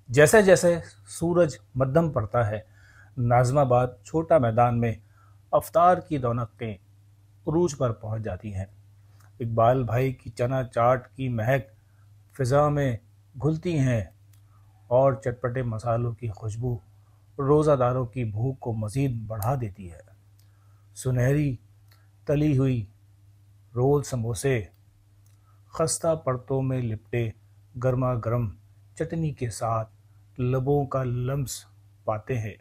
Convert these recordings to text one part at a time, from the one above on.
جیسے جیسے سورج مدھم پڑتا ہے، ناظم آباد چھوٹا میدان میں افطار کی رونقیں عروج پر پہنچ جاتی ہیں۔ اقبال بھائی کی چنا چاٹ کی مہک فضا میں گھلتی ہیں اور چٹپٹے مسالوں کی خوشبو روزہ داروں کی بھوک کو مزید بڑھا دیتی ہے۔ سنہری تلی ہوئی رول سموسے خستہ پرتوں میں لپٹے گرما گرم چٹنی کے ساتھ لبوں کا لمس پاتے ہیں۔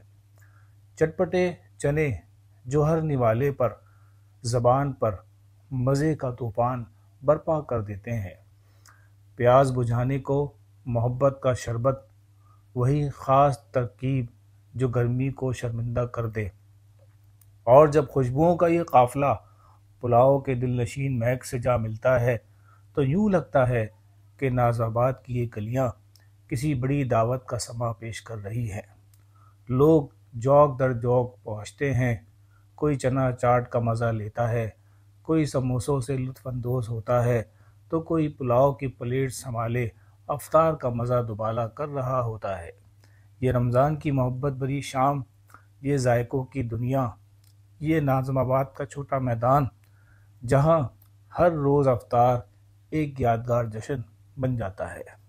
چٹپٹے چنے جو ہر نوالے پر زبان پر مزے کا طوفان برپا کر دیتے ہیں۔ پیاس بجھانے کو محبت کا شربت، وہی خاص ترکیب جو گرمی کو شرمندہ کر دے۔ اور جب خوشبوؤں کا یہ قافلہ پلاؤ کے دل نشین مہک سے جا ملتا ہے تو یوں لگتا ہے کہ ناظم آباد کی یہ گلیاں کسی بڑی دعوت کا سماں پیش کر رہی ہیں۔ لوگ جوک در جوک پہنچتے ہیں، کوئی چنا چاٹ کا مزہ لیتا ہے، کوئی سموسوں سے لطف اندوز ہوتا ہے تو کوئی پلاؤ کی پلیٹ سنبھالے افطار کا مزہ دوبالا کر رہا ہوتا ہے۔ یہ رمضان کی محبت بھری شام، یہ ذائقوں کی دنیا، یہ ناظم آباد کا چھوٹا میدان جہاں ہر روز افطار ایک یادگار جشن بن جاتا ہے۔